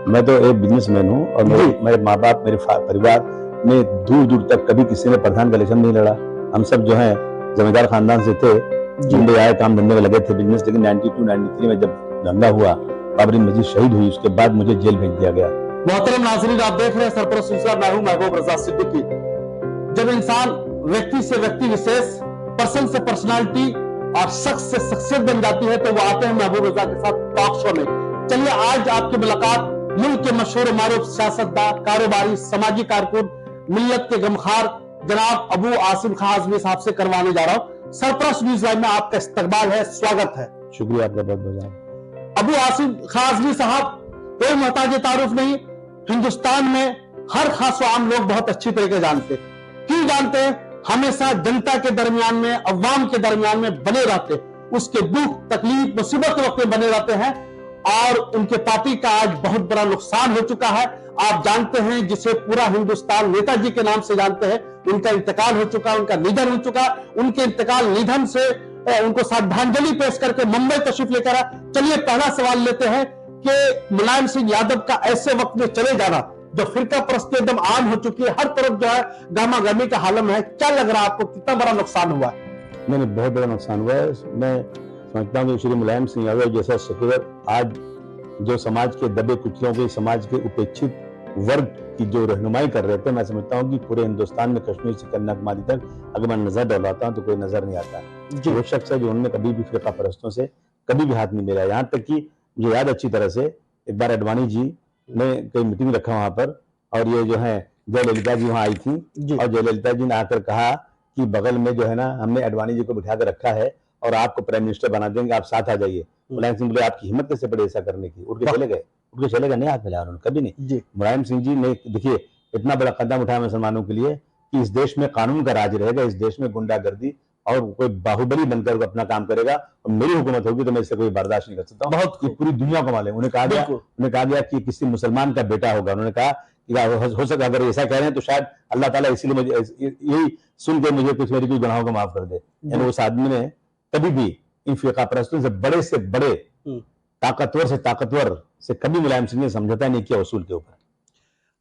मैं तो एक बिजनेसमैन हूँ और मेरे माँ बाप, मेरे परिवार में दूर दूर तक कभी किसी ने प्रधान का इलेक्शन नहीं लड़ा। हम सब जो है जमींदार खानदान से थे, मुंबई आए, काम धंधे में लगे थे बिजनेस। लेकिन 92-93 में जब दंगा हुआ, बाबरी मस्जिद शहीद हुई, उसके बाद मुझे जेल भेज दिया गया। मोहतरम नाज़रीन, आप देख रहे हैं सरपरस्त सिलसिला, मैं हूं महबूब रजा सिद्दीकी। जब इंसान व्यक्ति से व्यक्ति विशेष, पर्सन से पर्सनालिटी और शख्स से शख्सियत बन जाती है तो वो आते हैं महबूब रजा के साथ टॉक शो में। चलिए आज आपकी मुलाकात मुल्क के मशहूर मारूफ सियासतदान, कारोबारी, समाजी कारकुन, मिल्लत के गमखार जनाब अबू आसिम खां आजमी साहब से करवाने जा रहा हूं। सरपरस्त न्यूज़ लाइव में आपका इस्तकबाल है, स्वागत है। शुक्रिया आपका बहुत बहुत। अबू आसिम खां आजमी साहब कोई मोहताज तारुफ नहीं, हिंदुस्तान में हर खास व आम लोग बहुत अच्छी तरीके जानते। क्यों जानते हैं? हमेशा जनता के दरमियान में, अवाम के दरमियान में बने रहते, उसके दुख तकलीफ मुसीबत के वक्त में बने रहते हैं। और उनके पार्टी का आज बहुत बड़ा नुकसान हो चुका है। आप जानते हैं, जिसे पूरा हिंदुस्तान नेताजी के नाम से जानते हैं, उनका इंतकाल हो चुका, उनका निधन हो चुका। उनके इंतकाल निधन से उनको श्रद्धांजलि पेश करके मुंबई तशरीफ लेकर आए। चलिए पहला सवाल लेते हैं कि मुलायम सिंह यादव का ऐसे वक्त में चले जाना, जो फिरका परस्ती एकदम आम हो चुकी है, हर तरफ जो है गामा गर्मी का हालम है, क्या लग रहा है आपको, कितना बड़ा नुकसान हुआ है? मैंने बहुत बड़ा नुकसान हुआ है। मैं समझता हूँ कि श्री मुलायम सिंह यादव जैसा सेक्युलर, आज जो समाज के दबे कुचलों के, समाज के उपेक्षित वर्ग की जो रहनुमाई कर रहे थे, मैं समझता हूँ कि पूरे हिंदुस्तान में कश्मीर से कन्याकुमारी तक अगर मैं नजर डलवाता हूँ तो कोई नजर नहीं आता। वो शख्स है जो उन्होंने कभी भी फिरका परस्तों से कभी भी हाथ नहीं मिलाया। यहाँ तक कि मुझे याद अच्छी तरह से, एक बार अडवाणी जी ने कोई मीटिंग रखा वहां पर, और ये जो है जयललिता जी वहां आई थी, और जयललिता जी ने आकर कहा कि बगल में जो है ना, हमने अडवाणी जी को बिठा कर रखा है और आपको प्राइम मिनिस्टर बना देंगे, आप साथ आ जाइए। मुलायम सिंह बोले आपकी हिम्मत कैसे पड़ी ऐसा करने की? उठ के चले गए, नहीं हाथ मिलाया उन्होंने कभी नहीं। मुलायम सिंह जी ने देखिए इतना बड़ा कदम उठाया मुसलमानों के लिए कि इस देश में कानून का राज रहेगा, इस देश में गुंडागर्दी और कोई बाहुबली बनकर अपना काम करेगा, और मेरी हुकूमत होगी तो मैं इससे कोई बर्दाश्त नहीं कर सकता। बहुत पूरी दुनिया को मालूम। उन्हें कहा गया कि किसी मुसलमान का बेटा होगा। उन्होंने कहा कि हो सका, अगर ऐसा कह रहे हैं तो शायद अल्लाह ताला इसीलिए मुझे यही सुन के मुझे कुछ मेरी कोई गुनाहों को माफ कर दे। यानी उस आदमी ने कभी भी इन फिरका परस्तों से बड़े ताकतवर से कभी मुलायम सिंह ने समझौता नहीं किया उसूल के ऊपर।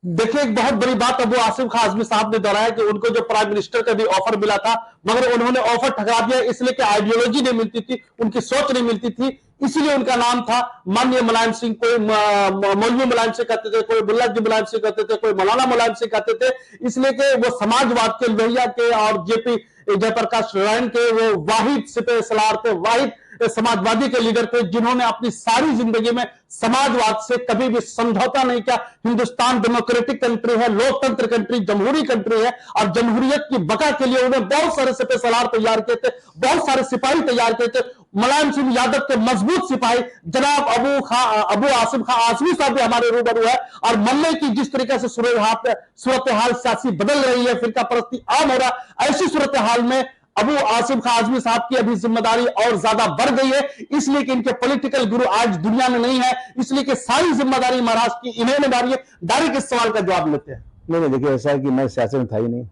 देखिए, एक बहुत बड़ी बात अबू आसिम खां आजमी साहब ने दोहराया कि उनको जो प्राइम मिनिस्टर का भी ऑफर मिला था, मगर उन्होंने ऑफर ठुकरा दिया, इसलिए कि आइडियोलॉजी नहीं मिलती थी, उनकी सोच नहीं मिलती थी, इसलिए उनका नाम था माननीय मुलायम सिंह। कोई मौलवी मुलायम सिंह कहते थे, कोई बुल्ला जी मुलायम सिंह कहते थे, कोई मौलाना मुलायम सिंह कहते थे, इसलिए कि वो समाजवाद के लोहिया के और जेपी जयप्रकाश नारायण के वो वाहिद सिपह सलार थे, वाहिद समाजवादी के लीडर थे, जिन्होंने अपनी सारी जिंदगी में समाजवाद से कभी भी समझौता नहीं किया। हिंदुस्तान डेमोक्रेटिक कंट्री है, लोकतंत्र कंट्री, जमहूरी कंट्री है, और जमहूरियत की बका के लिए उन्होंने बहुत सारे सिपह सलार तैयार किए थे, बहुत सारे सिपाही तैयार किए थे। मुलायम सिंह यादव के मजबूत सिपाही जनाब अबू आसिम खां आजमी साहब भी हमारे रूबरू है। और मल्ले की जिस तरीके से सूरत हाल सियासी बदल रही है, फिरका परस्ती आम हो रहा, ऐसी सूरत हाल में अबू आसिम खां आजमी साहब की अभी जिम्मेदारी और ज्यादा बढ़ गई है, इसलिए कि इनके पॉलिटिकल गुरु आज दुनिया में नहीं है, इसलिए कि सारी जिम्मेदारी महाराष्ट्र की इन्हें निभानी है। डायरेक्ट इस सवाल का जवाब लेते हैं। नहीं, देखिए ऐसा है कि मैं सियासत में था ही नहीं।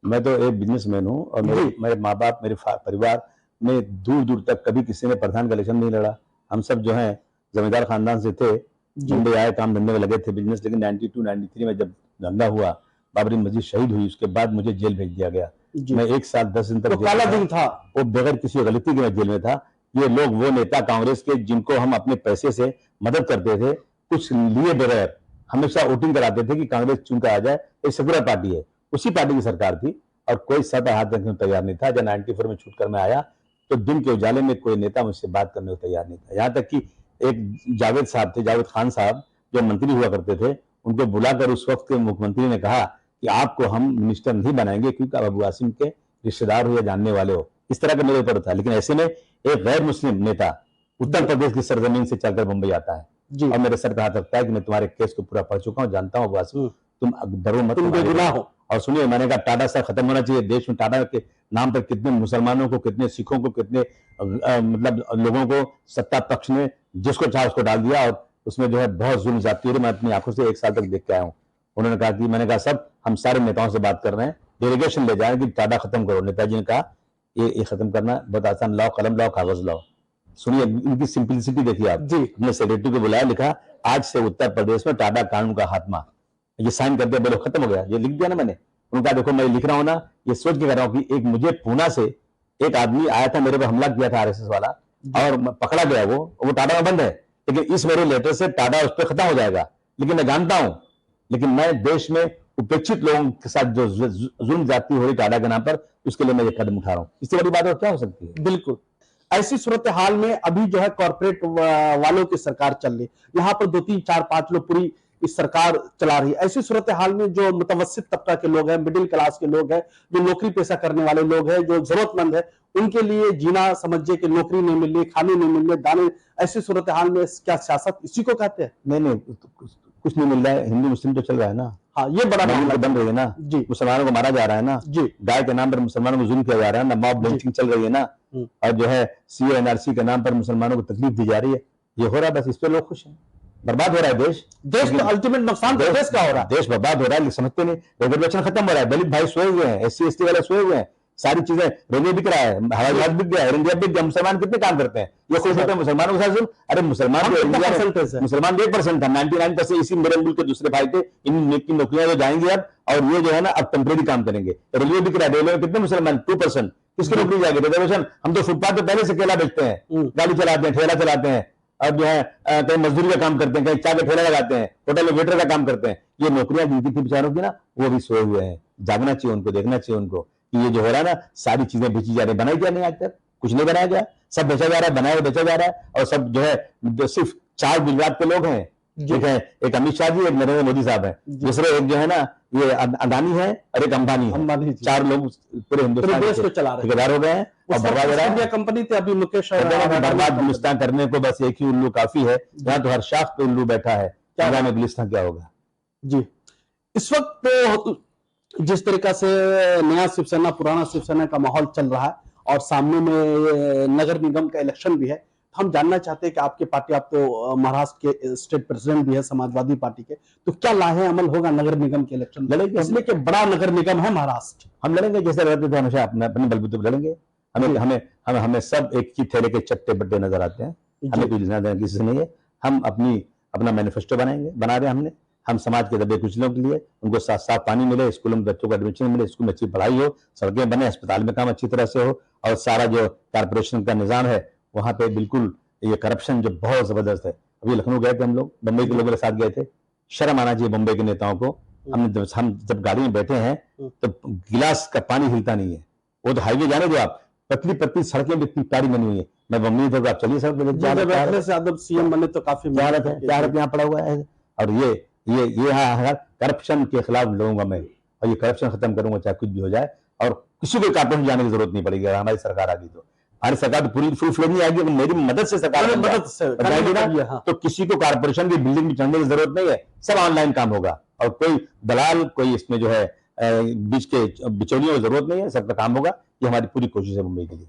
मैं तो एक बिजनेसमैन हूँ और मेरे माँ बाप, मेरे परिवार में दूर दूर तक कभी किसी ने प्रधान का इलेक्शन नहीं लड़ा। हम सब जो है जमींदार खानदान से थे, मुंबई आए, काम धंधे में लगे थे बिजनेस। लेकिन 92-93 में जब दंगा हुआ, बाबरी मस्जिद शहीद हुई, उसके बाद मुझे जेल भेज दिया गया। मैं 1 साल 10 दिन तक तो काला दिन था, वो बगैर किसी गलती के मैं जेल में था। ये लोग, वो नेता कांग्रेस के जिनको हम अपने पैसे से मदद करते थे, कुछ लिए बगैर हमेशा वोटिंग कराते थे कि कांग्रेस चुनकर आ जाए, ये सेकुलर पार्टी है, उसी पार्टी की सरकार थी और कोई सदा हाथ रखने को तैयार नहीं था। जब 94 में छूट कर मैं आया तो दिन के उजाले में कोई नेता मुझसे बात करने को तैयार नहीं था। यहाँ तक कि एक जावेद साहब थे, जावेद खान साहब, जो मंत्री हुआ करते थे, उनको बुलाकर उस वक्त के मुख्यमंत्री ने कहा कि आपको हम मिनिस्टर नहीं बनाएंगे क्योंकि आप अबू आसिम के रिश्तेदार हो या जानने वाले हो। इस तरह का मेरे ऊपर था। लेकिन ऐसे में एक गैर मुस्लिम नेता उत्तर प्रदेश की सरजमीन से चलकर मुंबई आता है और मेरे सर पे हाथ रखता है कि मैं तुम्हारे केस को पूरा पढ़ चुका हूँ, जानता हूँ अबू आसिम, तुम डरो मत, तुम बेगुनाह हो। और सुनिए, मैंने कहा टाटा साहब खत्म होना चाहिए। देश में टाटा के नाम पर कितने मुसलमानों को, कितने सिखों को, कितने मतलब लोगों को सत्ता पक्ष ने जिसको चाहा उसको डाल दिया, और उसमें जो है बहुत जुल्म ज्यादती हो रही। मैं अपनी आंखों से 1 साल तक देख के आया हूँ। उन्होंने कहा कि, मैंने कहा सब हम सारे नेताओं से बात कर रहे हैं, डेलीगेशन ले जाए कि टाटा खत्म करो। नेताजी ने कहा ये खत्म करना बहुत आसान, लाओ कलम, लाओ कागज लाओ। सुनिए इनकी सिंपलिसिटी देखिए आप। जी। अपने सेक्रेटरी को बुलाया, लिखा आज से उत्तर प्रदेश में टाटा कानून का खात्मा, ये साइन कर दिया, बोलो खत्म हो गया, ये लिख दिया ना मैंने। उनका देखो मैं लिख रहा हूं ना, ये सोच के कर रहा हूं कि एक मुझे पूना से एक आदमी आया था, मेरे पर हमला किया था आरएसएस वाला, और पकड़ा गया, वो टाटा में बंद है, लेकिन इस मेरे लेटर से टाटा उस पर खत्म हो जाएगा। लेकिन मैं जानता हूं, लेकिन मैं देश में उपेक्षित लोगों के साथ जो जुल्म जाती हो रही टाटा के नाम पर, उसके लिए मैं ये कदम उठा रहा हूं। इससे बड़ी बात और क्या हो सकती है? बिल्कुल। ऐसी सूरत हाल में अभी जो है कॉर्पोरेट वालों की सरकार चल रही, यहाँ पर 2, 3, 4, 5 लोग पूरी इस सरकार चला रही है। ऐसी सूरत हाल में जो मुतवस्सित तबका के लोग हैं, मिडिल क्लास के लोग हैं, जो नौकरी पेशा करने वाले लोग हैं, जो जरूरतमंद है, उनके लिए जीना समझिए कि नौकरी नहीं मिल रही, खाने नहीं मिल रहे, दाने, ऐसी सूरत हाल में क्या सियासत इसी को कहते हैं? नहीं, कुछ नहीं मिल रहा है। हिंदू मुस्लिम तो चल रहा है ना। हाँ, ये बड़ा मामला बन रही है ना जी। मुसलमानों को मारा जा रहा है ना जी। गाय के नाम पर मुसलमानों को जुल्म किया जा रहा है ना, मॉब लिंचिंग चल रही है ना, और जो है सीए एनआरसी के नाम पर मुसलमानों को तकलीफ दी जा रही है, ये हो रहा है। बस इस पे लोग खुश हैं। बर्बाद हो रहा है देश तो अल्टीमेट नुकसान तो देश का हो रहा है। देश बर्बाद हो रहा है, समझते नहीं। रिजर्वेशन खत्म हो रहा है, दलित भाई सोए हुए हैं, एससी एसटी वाले सोए हुए हैं, सारी चीजें, रेलवे बिक रहा है, हवाई जहाज बिक गया, एयर इंडिया बिक गया। मुसलमान कितने काम करते हैं? ये खुश होते हैं मुसलमानों के साथ जुल्म। अरे मुसलमान मुसलमान 1% था, 99% इसी मेरे मुल्क के दूसरे भाई थे। इन की नौकरियां जो जाएंगी अब, और ये जो है ना अब टेम्परेरी काम करेंगे। रेलवे बिक रहा है, रेलवे में कितने मुसलमान? 2%। किसकी नौकरी जाएगी? रिजर्वेशन। हम तो फुटपाथ पे पहले से केला बेचते हैं, गाड़ी चलाते हैं, ठेला चलाते हैं, और जो है कहीं मजदूरी का काम करते हैं, कहीं चाय का ठेला लगाते हैं, होटल में वेटर का काम करते हैं। ये नौकरियां जिनकी थी बेचारों की ना, वो भी सोए हुए हैं। जागना चाहिए उनको, देखना चाहिए उनको कि ये जो हो रहा है ना, सारी चीजें बेची जा रही है। बनाई क्या नहीं, आज तक कुछ नहीं बनाया गया, सब बेचा जा रहा है, बनाया बेचा जा रहा है। और सब जो है जो सिर्फ 4 गुजरात के लोग हैं, एक है, एक अमित शाह जी, एक नरेंद्र मोदी साहब है, दूसरे एक जो है ना ये अदानी है, और एक अंबानी है। 4 लोग पूरे हिंदुस्तान को चला रहे ठेकेदार हो गए हैं, और बर्बाद हो रहा है। कंपनी थी अभी मुकेश, बर्बाद गुलिस्तान करने को बस एक ही उल्लू काफी है। यहाँ तो हर शाख पे उल्लू बैठा है, क्या में गुलिस्तान क्या होगा जी। इस वक्त तो जिस तरीका से नया शिवसेना पुराना शिवसेना का माहौल चल रहा है, और सामने में नगर निगम का इलेक्शन भी है, हम जानना चाहते हैं कि आपकी पार्टी, आप तो महाराष्ट्र के स्टेट प्रेसिडेंट भी है समाजवादी पार्टी के, तो क्या लाहे अमल होगा नगर निगम के इलेक्शन? लड़ेंगे, इसलिए कि बड़ा नगर निगम है महाराष्ट्र। हम लड़ेंगे जैसे लड़ते थे हमेशा, अपने बलबूते पर लड़ेंगे। हमें सब एक ही थैले के चट्टे बट्टे नजर आते हैं, हमें कोई लेना देना किसी से नहीं है। हम अपना मैनिफेस्टो बना रहे हैं हम समाज के दबे कुचलों के लिए, उनको साफ पानी मिले, स्कूलों में बच्चों को एडमिशन मिले, स्कूल में अच्छी पढ़ाई हो, सड़कें बने, अस्पताल में काम अच्छी तरह से हो, और सारा जो कारपोरेशन का निजाम है वहां पे बिल्कुल ये करप्शन जो बहुत जबरदस्त है। अभी लखनऊ गए थे हम लोग, बंबई के लोगों के साथ गए थे। शर्म आना चाहिए बंबई के नेताओं को। हम जब गाड़ी में बैठे हैं तो गिलास का पानी हिलता नहीं है। वो तो हाईवे जाने दो आप, पतली पतली सड़कें भी इतनी प्यारी बनी हुई है। मैं बम्बई था, आप चलिए सड़क पे, सीएम बने तो काफी प्यार यहाँ पड़ा हुआ है। और ये करप्शन के खिलाफ लड़ूंगा मैं, और ये करप्शन खत्म करूंगा चाहे कुछ भी हो जाए। और किसी को कारपोरेशन जाने की जरूरत नहीं पड़ेगी। हमारी सरकार आ गई तो, हमारी सरकार तो पूरी फुल फ्लेज नहीं आएगी, मेरी मदद से सरकार जाएगी ना, तो किसी को कारपोरेशन की बिल्डिंग में चढ़ने की जरूरत नहीं है। सब ऑनलाइन काम होगा, और कोई दलाल, कोई इसमें जो है बीच के बिचौलियों की जरूरत नहीं है, सबका काम होगा। ये हमारी पूरी कोशिश है मुंबई के लिए।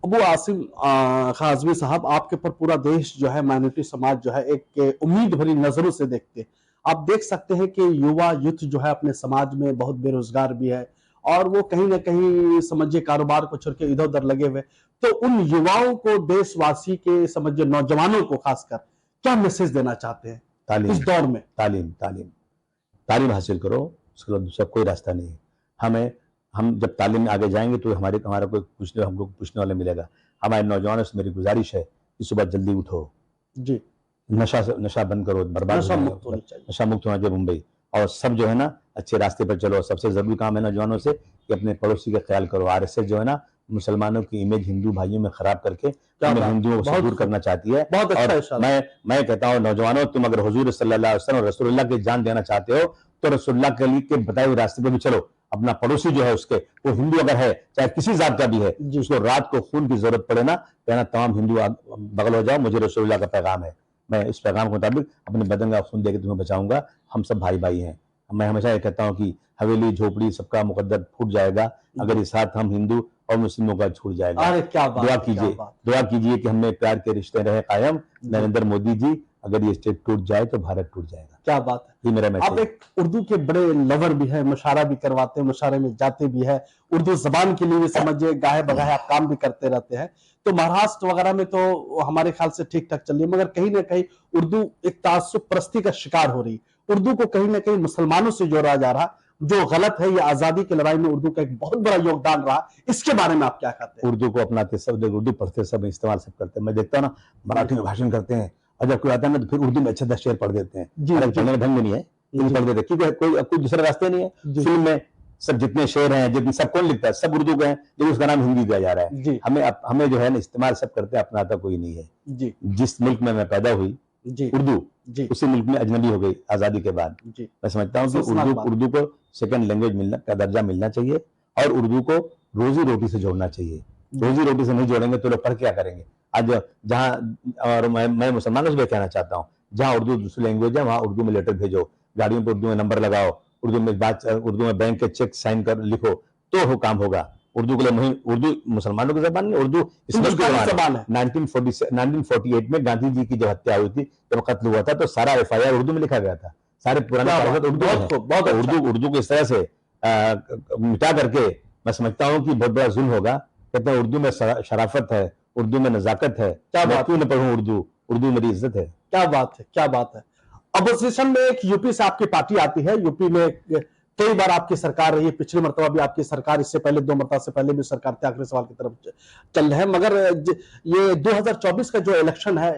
अबू आसिम खां आजमी साहब, आपके पर पूरा देश जो है, माइनॉरिटी समाज जो है, एक उम्मीद भरी नजरों से देखते हैं। आप देख सकते हैं कि युवा यूथ जो है अपने समाज में बहुत बेरोजगार भी है, और वो कहीं ना कहीं समझिए कारोबार को छोड़ के इधर उधर लगे हुए। तो उन युवाओं को, देशवासी के समझिए नौजवानों को खासकर, क्या मैसेज देना चाहते हैं इस दौर में? तालीम हासिल करो, उसके बाद दूसरा कोई रास्ता नहीं है। हम जब तालीम में आगे जाएंगे तो हमारा कोई हमको पूछने वाला मिलेगा। हमारे नौजवानों से मेरी गुजारिश है कि सुबह जल्दी उठो जी, नशा बंद करो, बर्बाद नशा मुक्त होना चाहिए मुंबई। और सब जो है ना अच्छे रास्ते पर चलो। सबसे जरूरी काम है नौजवानों से कि अपने पड़ोसी का ख्याल करो। आरएसएस जो है ना मुसलमानों की इमेज हिंदू भाइयों में खराब करके हिंदुओं को दूर करना चाहती है। बहुत अच्छा। मैं कहता हूँ नौजवानों, तुम अगर हुजूर सल्लल्लाहु अलैहि वसल्लम रसूलुल्लाह की जान देना चाहते हो तो रसूलुल्लाह के बताए हुए रास्ते पे भी चलो। अपना पड़ोसी जो है उसके, वो हिंदू अगर है चाहे किसी जात का भी है, उसको रात को खून की जरूरत पड़े ना, कहना तमाम हिंदू बगल हो जाओ, मुझे रसूलुल्लाह का पैगाम है। मैं इस पैगाम के मुताबिक अपने बदन का खून देकर तुम्हें बचाऊंगा। हम सब भाई भाई हैं। मैं हमेशा ये कहता हूँ कि हवेली झोपड़ी सबका मुकद्दर फूट जाएगा अगर इस साथ हम हिंदू और मुस्लिमों का छूट जाएगा। क्या बात, दुआ कीजिए कि हमें प्यार के रिश्ते रहे कायम। नरेंद्र मोदी जी अगर ये स्टेट टूट जाए तो भारत टूट जाएगा। क्या बात है, ये मेरा मैसेज। आप एक उर्दू के बड़े लवर भी है, मुशायरा भी करवाते हैं, मुशायरे में जाते भी है, उर्दू जबान के लिए भी समझिए गाहे बगाहे आप काम भी करते रहते हैं। तो महाराष्ट्र वगैरह में तो हमारे ख्याल से ठीक ठाक चल रही है, मगर कहीं ना कहीं उर्दू एक तासुब परस्ती का शिकार हो रही। उर्दू को कहीं ना कहीं मुसलमानों से जोड़ा जा रहा, जो गलत है। ये आजादी की लड़ाई में उर्दू का एक बहुत बड़ा योगदान रहा, इसके बारे में आप क्या कहते हैं? उर्दू को अपनाते सब, उर्दू पढ़ते सब, इस्तेमाल सब करते हैं। मैं देखता हूँ ना, मराठी में भाषण करते हैं और जब कोई आता है ना तो फिर उर्दू में अच्छे 10 शेर पढ़ देते हैं। पढ़ने का ढंग नहीं है, पढ़ देते, क्योंकि कोई दूसरा रास्ते नहीं है। फिल्म में सब जितने शेर हैं, जितने सब कौन लिखता है, सब उर्दू के हैं, लेकिन उसका नाम हिंदी दिया जा रहा है। हमें जो है ना इस्तेमाल सब करते हैं, अपनाता कोई नहीं है। जिस मुल्क में मैं पैदा हुई उर्दू, उसी मुल्क में अजनबी हो गई आजादी के बाद। मैं समझता हूँ कि उर्दू को सेकंड लैंग्वेज मिलना का दर्जा मिलना चाहिए और उर्दू को रोजी रोटी से जोड़ना चाहिए। रोजी रोटी से नहीं जोड़ेंगे तो लोग पढ़ क्या करेंगे? आज जहाँ, और मैं मुसलमानों से भी कहना चाहता हूँ, जहाँ उर्दू दूसरी लैंग्वेज है वहाँ उर्दू में लेटर भेजो, गाड़ियों पर उर्दू में नंबर लगाओ, उर्दू में बैंक के चेक साइन कर लिखो तो हो काम होगा। उर्दू के लिए नहीं, उर्दू मुसलमानों की जबान नहीं, उर्दू हिंदुस्तानी जबान है। 1948 में गांधी जी की जब हत्या हुई थी, जब कत्ल हुआ था, तो सारा FIR उर्दू में लिखा गया था, सारे पुराने कागजात उर्दू में। उर्दू को इस तरह से मिटा करके मैं समझता हूँ कि बहुत बड़ा जुल्म होगा। कहते हैं उर्दू में शराफत है, उर्दू में नजाकत है, क्या बात, क्यों न पढ़ूं उर्दू, उर्दू मेरी इज्जत है। क्या बात है, क्या बात है। अपोजिशन में एक यूपी से आपकी पार्टी आती है, यूपी में कई बार आपकी सरकार रही है, पिछली मरतबा भी आपकी सरकार, इससे पहले 2 मरतबा से पहले भी सरकार थे, आखिरी सवाल की तरफ चल रहे हैं। मगर ये 2024 का जो इलेक्शन है,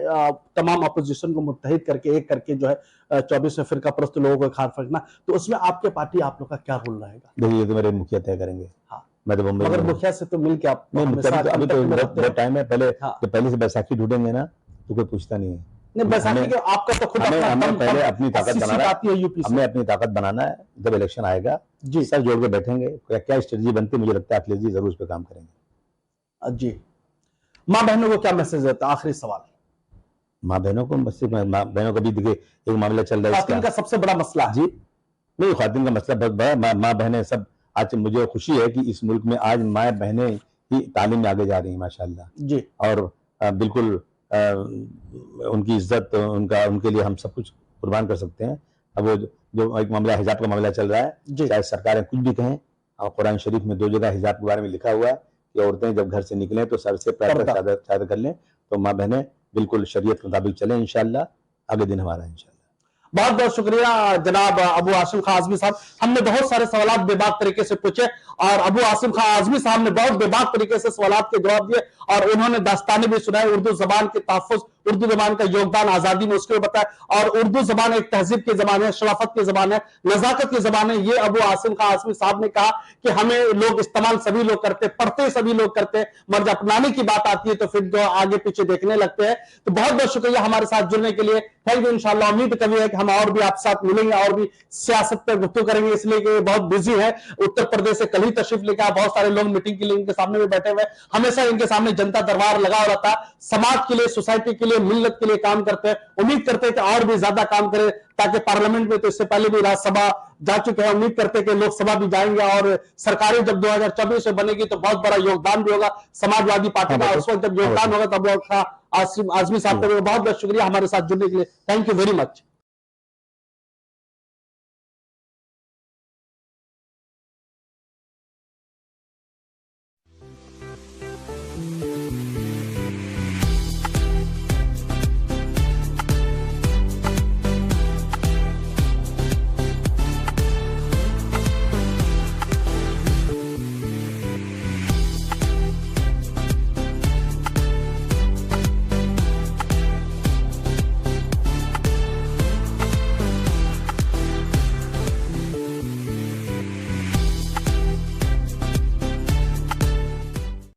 तमाम अपोजिशन को मुत्तहिद करके एक करके जो है 24 में फिरका परस्त लोगों को खार फेंकना, तो उसमें आपके पार्टी, आप लोग का क्या रोल रहेगा? देखिए, ये तो मेरे मुखिया तय करेंगे। हाँ, मैं तो बम्बई, मगर मुखिया से तो मिल के आप अभी तो बहुत टाइम है, पहले से बैसाखी ढूंढेंगे ना तो कोई पूछता नहीं है। बैसाखी के आपका तो खुद हमें पहले अपनी ताकत बनाना है, यूपी हमें अपनी ताकत बनाना है। जब इलेक्शन आएगा जी, सब जोड़ के बैठेंगे, क्या स्ट्रेटजी बनती है, मुझे लगता है अखिलेश जी जरूर उस पर काम करेंगे। जी, माँ बहनों को क्या मैसेज देता है? आखिरी सवाल। माँ बहनों को, माँ बहनों का भी देखिए एक मामला चल रहा है, खातिन का सबसे बड़ा मसला जी नहीं, खातिन का मसला बहुत बड़ा। माँ बहनें सब, आज मुझे खुशी है कि इस मुल्क में आज माँ बहनें ही तालीम में आगे जा रही हैं माशाल्लाह जी, और बिल्कुल उनकी इज्जत, उनके लिए हम सब कुछ कुर्बान कर सकते हैं। अब वो जो एक मामला हिजाब का मामला चल रहा है, चाहे सरकारें कुछ भी कहें, और कुरान शरीफ में 2 जगह हिजाब के बारे में लिखा हुआ है कि औरतें जब घर से निकलें तो सर से पैर तक चादर कर लें। तो माँ बहनें बिल्कुल शरीयत के मुताबिक चलें, इंशाअल्लाह आगे दिन हमारा इंशाअल्लाह। बहुत बहुत शुक्रिया जनाब अबू आसिम खां आजमी साहब। हमने बहुत सारे सवाल बेबाक तरीके से पूछे और अबू आसिम खां आजमी साहब ने बहुत बेबाक तरीके से सवाल के जवाब दिए और उन्होंने दास्तानी भी सुनाई, उर्दू जबान के तहफ़्फ़ुज़, उर्दू जबान का योगदान आजादी में उसके बताया। और उर्दू जबान एक तहजीब की जबान है, शराफत की जबान है, नजाकत की जबान है। ये अबू आसिम खां आजमी साहब ने कहा कि हमें लोग इस्तेमाल सभी लोग करते, पढ़ते सभी लोग करते, मगर अपनाने की बात आती है तो फिर जो आगे पीछे देखने लगते हैं। तो बहुत बहुत शुक्रिया हमारे साथ जुड़ने के लिए। Thank you. इंशाल्लाह उम्मीद कभी है कि हम और भी आप साथ मिलेंगे और भी सियासत पर गुफ्तगू करेंगे, इसलिए कि बहुत बिजी है। उत्तर प्रदेश से कल ही तशरीफ लेकर आए, बहुत सारे लोग मीटिंग के लिए इनके सामने भी बैठे हुए, हमेशा इनके सामने जनता दरबार लगा हुआ रहता है। समाज के लिए, सोसाइटी के लिए, मिल्लत के लिए काम करते हैं। उम्मीद करते हैं कि और भी ज्यादा काम करें, ताकि पार्लियामेंट में तो इससे पहले भी राज्यसभा जा चुके हैं, उम्मीद करते हैं कि लोकसभा भी जाएंगे और सरकारें जब 2024 में बनेगी तो बहुत बड़ा योगदान भी होगा समाजवादी पार्टी का। उस वक्त जब योगदान होगा तब आजमी साहब का बहुत बहुत शुक्रिया हमारे साथ जुड़ने के लिए। Thank you very much.